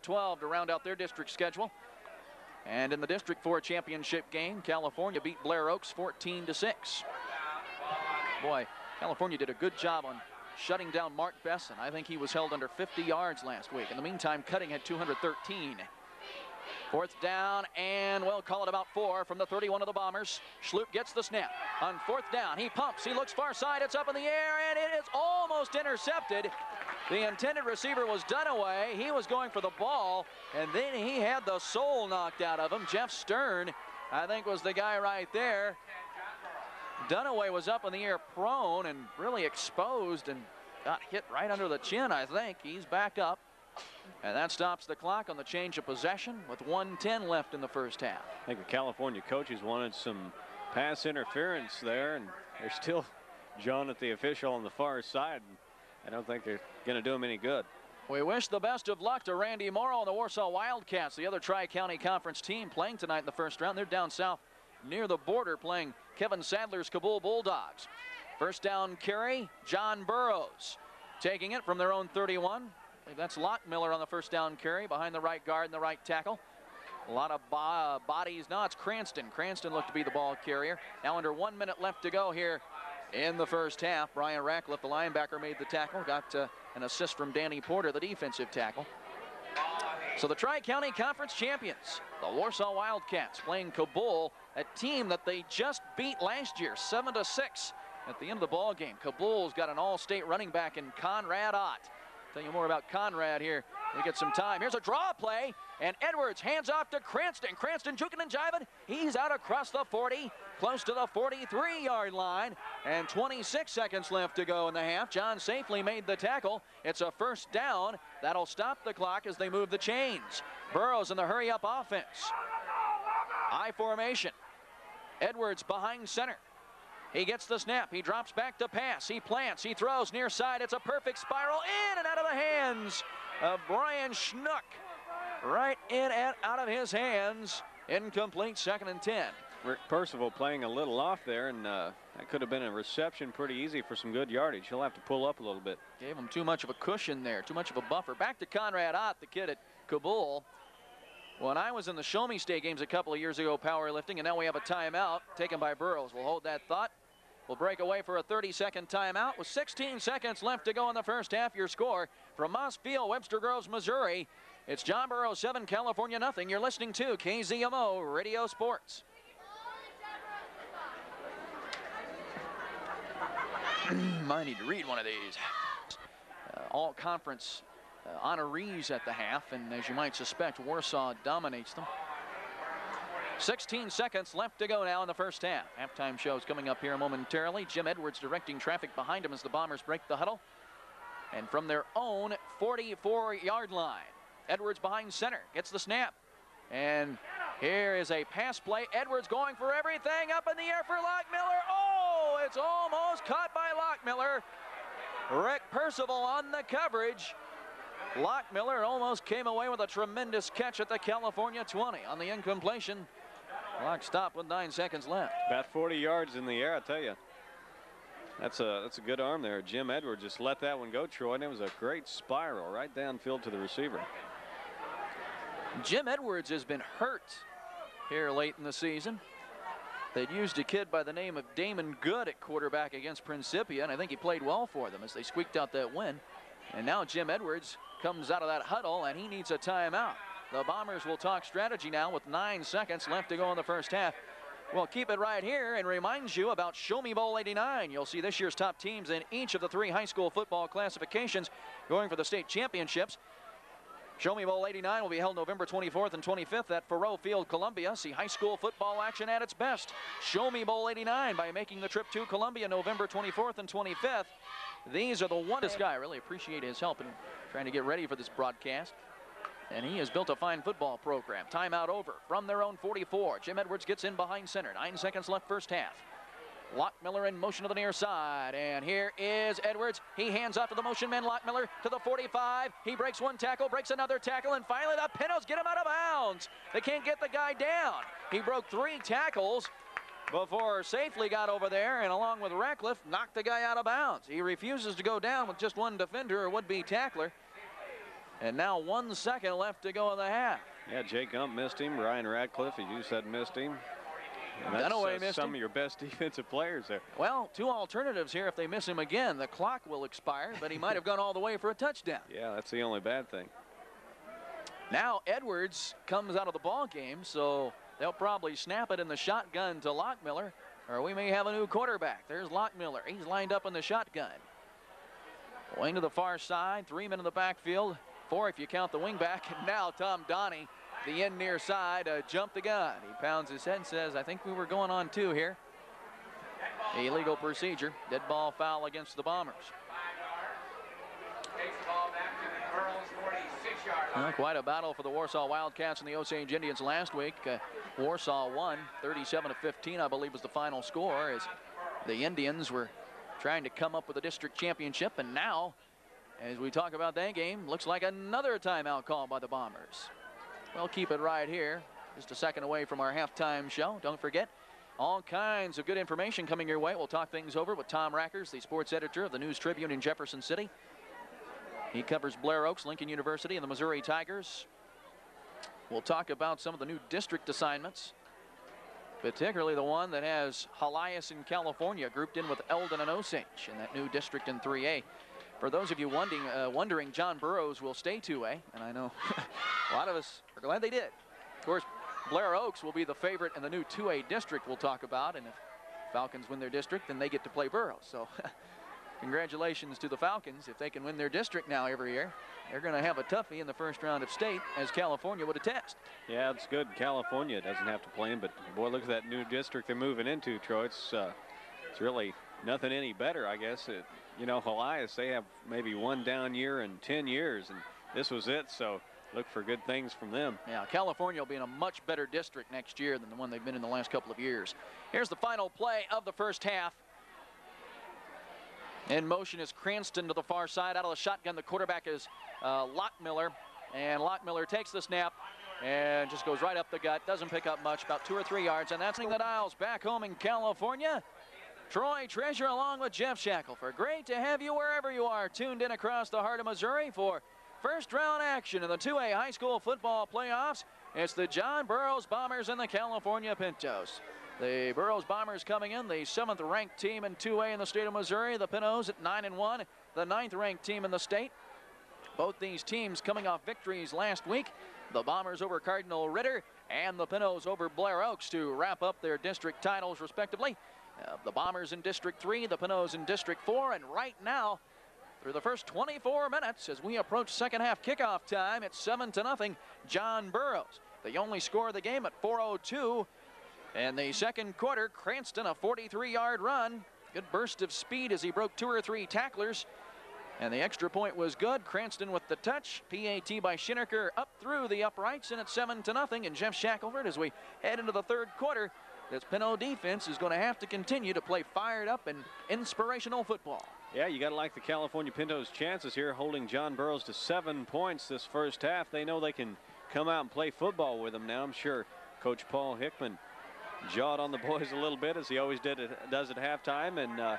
12 to round out their district schedule. And in the District 4 championship game, California beat Blair Oaks 14-6. Boy, California did a good job on shutting down Mark Besson. I think he was held under 50 yards last week. In the meantime, Cutting had 213. Fourth down, and we'll call it about 4 from the 31 of the Bombers. Schlup gets the snap. On fourth down, he pumps, he looks far side, it's up in the air, and it is almost intercepted. The intended receiver was Dunaway. He was going for the ball, and then he had the soul knocked out of him. Jeff Stern, I think, was the guy right there. Dunaway was up in the air prone and really exposed and got hit right under the chin, I think. He's back up. And that stops the clock on the change of possession with 1:10 left in the first half. I think the California coaches wanted some pass interference there, and they're still jawing at the official on the far side. I don't think they're going to do him any good. We wish the best of luck to Randy Morrow and the Warsaw Wildcats, the other Tri-County Conference team playing tonight in the first round. They're down south near the border playing Kevin Sadler's Kabul Bulldogs. First down carry, John Burroughs taking it from their own 31. That's Lockmiller on the first down carry behind the right guard and the right tackle. A lot of bodies. Now it's Cranston. Cranston looked to be the ball carrier. Now under 1 minute left to go here in the first half. Brian Ratcliffe, the linebacker, made the tackle. Got an assist from Danny Porter, the defensive tackle. So the Tri-County Conference champions, the Warsaw Wildcats, playing Kabul, a team that they just beat last year, 7-6 at the end of the ball game. Kabul's got an all-state running back in Conrad Ott. Tell you more about Conrad here. We get some time. Here's a draw play, and Edwards hands off to Cranston. Cranston juking and jiving. He's out across the 40, close to the 43-yard line, and 26 seconds left to go in the half. John safely made the tackle. It's a first down. That'll stop the clock as they move the chains. Burroughs in the hurry-up offense. I formation. Edwards behind center. He gets the snap. He drops back to pass. He plants. He throws near side. It's a perfect spiral in and out of the hands of Brian Schnuck. Right in and out of his hands. Incomplete, 2nd and 10. Rick Percival playing a little off there, and that could have been a reception pretty easy for some good yardage. He'll have to pull up a little bit. Gave him too much of a cushion there, too much of a buffer. Back to Conrad Ott, the kid at Kabul. When I was in the Show Me State games a couple of years ago, powerlifting, and now we have a timeout taken by Burroughs. We'll hold that thought. We'll break away for a 30-second timeout with 16 seconds left to go in the first half. Your score from Moss Field, Webster Groves, Missouri. It's John Burroughs 7, California nothing. You're listening to KZMO Radio Sports. I need to read one of these. All conference honorees at the half, and as you might suspect, Warsaw dominates them. 16 seconds left to go now in the first half. Halftime show is coming up here momentarily. Jim Edwards directing traffic behind him as the Bombers break the huddle. And from their own 44-yard line, Edwards behind center, gets the snap. And here is a pass play. Edwards going for everything, up in the air for Lockmiller. Oh, it's almost caught by Lockmiller. Rick Percival on the coverage. Lockmiller almost came away with a tremendous catch at the California 20 on the incompletion. Clock stopped with 9 seconds left. About 40 yards in the air, I tell you. That's a good arm there. Jim Edwards just let that one go, Troy, and it was a great spiral right downfield to the receiver. Jim Edwards has been hurt here late in the season. They'd used a kid by the name of Damon Good at quarterback against Principia, and I think he played well for them as they squeaked out that win. And now Jim Edwards comes out of that huddle, and he needs a timeout. The Bombers will talk strategy now with 9 seconds left to go in the first half. We'll keep it right here and remind you about Show Me Bowl 89. You'll see this year's top teams in each of the 3 high school football classifications going for the state championships. Show Me Bowl 89 will be held November 24th and 25th at Faroe Field, Columbia. See high school football action at its best. Show Me Bowl 89 by making the trip to Columbia November 24th and 25th. These are the one. This guy, I really appreciate his help in trying to get ready for this broadcast. And he has built a fine football program. Timeout over from their own 44. Jim Edwards gets in behind center. 9 seconds left first half. Lockmiller in motion to the near side. And here is Edwards. He hands off to the motion man, Lockmiller, to the 45. He breaks one tackle, breaks another tackle, and finally the Pintos get him out of bounds. They can't get the guy down. He broke 3 tackles before safely got over there, and along with Ratcliffe, knocked the guy out of bounds. He refuses to go down with just one defender or would-be tackler. And now 1 second left to go in the half. Yeah, Jay Gump missed him. Ryan Radcliffe, as you said, missed him. And Dunaway that's missed some him. of your best defensive players there. Well, 2 alternatives here. If they miss him again, the clock will expire, but he might have gone all the way for a touchdown. Yeah, that's the only bad thing. Now Edwards comes out of the ball game, so they'll probably snap it in the shotgun to Lockmiller, or we may have a new quarterback. There's Lockmiller. He's lined up in the shotgun. Going to the far side, 3 men in the backfield, 4 if you count the wingback. And now Tom Donnie, the end near side, jumped the gun. He pounds his head and says, I think we were going on 2 here. Illegal procedure. Dead ball foul against the Bombers. Quite a battle for the Warsaw Wildcats and the Osage Indians last week. Warsaw won 37-15, I believe was the final score, as the Indians were trying to come up with a district championship. And now, as we talk about that game, looks like another timeout call by the Bombers. We'll keep it right here, just a second away from our halftime show. Don't forget, all kinds of good information coming your way. We'll talk things over with Tom Rackers, the sports editor of the News Tribune in Jefferson City. He covers Blair Oaks, Lincoln University, and the Missouri Tigers. We'll talk about some of the new district assignments, particularly the one that has Helias in California grouped in with Eldon and Osage in that new district in 3A. For those of you wondering, John Burroughs will stay 2A, and I know a lot of us are glad they did. Of course, Blair Oaks will be the favorite in the new 2A district we'll talk about, and if Falcons win their district, then they get to play Burroughs. So congratulations to the Falcons. If they can win their district now every year, they're going to have a toughie in the first round of state, as California would attest. Yeah, it's good. California doesn't have to play him, but boy, look at that new district they're moving into, Troy. It's really nothing any better, I guess. You know, Helias, they have maybe 1 down year in 10 years, and this was it, so look for good things from them. Yeah, California will be in a much better district next year than the one they've been in the last couple of years. Here's the final play of the first half. In motion is Cranston to the far side. Out of the shotgun, the quarterback is Lockmiller, and Lockmiller takes the snap and just goes right up the gut. Doesn't pick up much, about 2 or 3 yards, and that's the dials back home in California. Troy Treasure along with Jeff Shackelford. Great to have you wherever you are, tuned in across the heart of Missouri for first round action in the 2A high school football playoffs. It's the John Burroughs Bombers and the California Pintos. The Burroughs Bombers coming in, the 7th ranked team in 2A in the state of Missouri. The Pintos at 9-1, the 9th ranked team in the state. Both these teams coming off victories last week. The Bombers over Cardinal Ritter and the Pintos over Blair Oaks to wrap up their district titles respectively. The Bombers in District 3, the Pintos in District 4, and right now, through the first 24 minutes, as we approach second half kickoff time, it's 7-0, John Burroughs. The only score of the game at 4:02. And the second quarter, Cranston, a 43-yard run. Good burst of speed as he broke 2 or 3 tacklers. And the extra point was good. Cranston with the touch. PAT by Shinneker up through the uprights, and it's 7-0. And Jeff Shackelford, as we head into the third quarter, this Pinot defense is going to have to continue to play fired up and inspirational football. Yeah, you got to like the California Pintos' chances here, holding John Burroughs to 7 points this first half. They know they can come out and play football with them now. I'm sure Coach Paul Hickman jawed on the boys a little bit, as he always does at halftime, and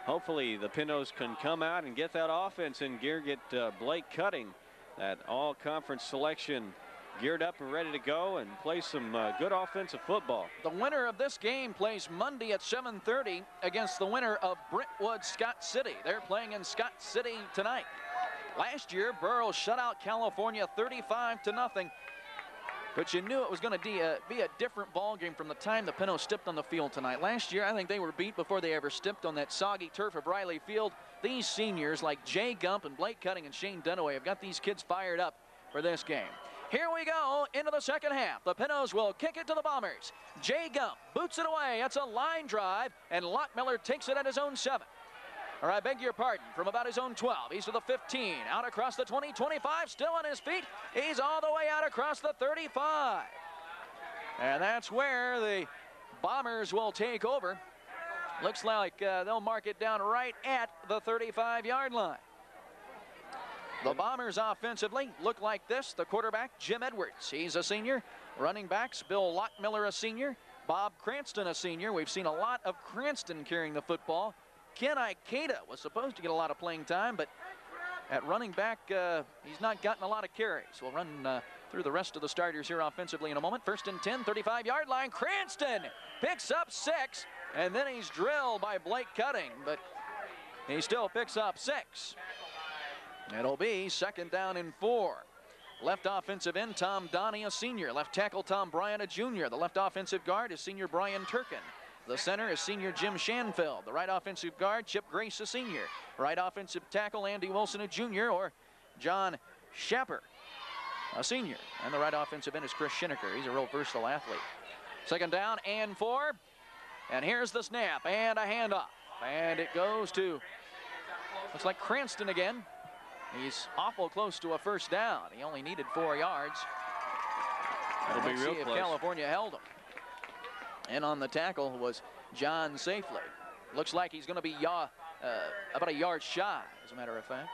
hopefully the Pintos can come out and get that offense in gear, get Blake Cutting, that all-conference selection, geared up and ready to go and play some good offensive football. The winner of this game plays Monday at 7:30 against the winner of Brentwood Scott City. They're playing in Scott City tonight. Last year, Burroughs shut out California 35-0. But you knew it was going to be a different ball game from the time the Pintos stepped on the field tonight. Last year, I think they were beat before they ever stepped on that soggy turf of Riley Field. These seniors like Jay Gump and Blake Cutting and Shane Dunaway have got these kids fired up for this game. Here we go into the second half. The Pintos will kick it to the Bombers. Jay Gump boots it away. It's a line drive, and Lockmiller takes it at his own 7. Or I beg your pardon, from about his own 12. He's to the 15, out across the 20, 25, still on his feet. He's all the way out across the 35. And that's where the Bombers will take over. Looks like they'll mark it down right at the 35-yard line. The Bombers offensively look like this. The quarterback, Jim Edwards. He's a senior. Running backs, Bill Lockmiller, a senior. Bob Cranston, a senior. We've seen a lot of Cranston carrying the football. Ken Ikeda was supposed to get a lot of playing time, but At running back, he's not gotten a lot of carries. We'll run through the rest of the starters here offensively in a moment. 1st and 10, 35-yard line. Cranston picks up 6, and then he's drilled by Blake Cutting, but he still picks up 6. It'll be 2nd down and 4. Left offensive end, Tom Donnie, a senior. Left tackle, Tom Bryant, a junior. The left offensive guard is senior Brian Turkin. The center is senior Jim Shanfield. The right offensive guard, Chip Grace, a senior. Right offensive tackle, Andy Wilson, a junior, or John Schapper, a senior. And the right offensive end is Chris Schineker. He's a real versatile athlete. 2nd down and 4. And here's the snap and a handoff. And it goes to, looks like Cranston again. He's awful close to a 1st down. He only needed 4 yards. It'll be real see close. If California held him. And on the tackle was John Safely. Looks like he's going to be about a yard shy, as a matter of fact.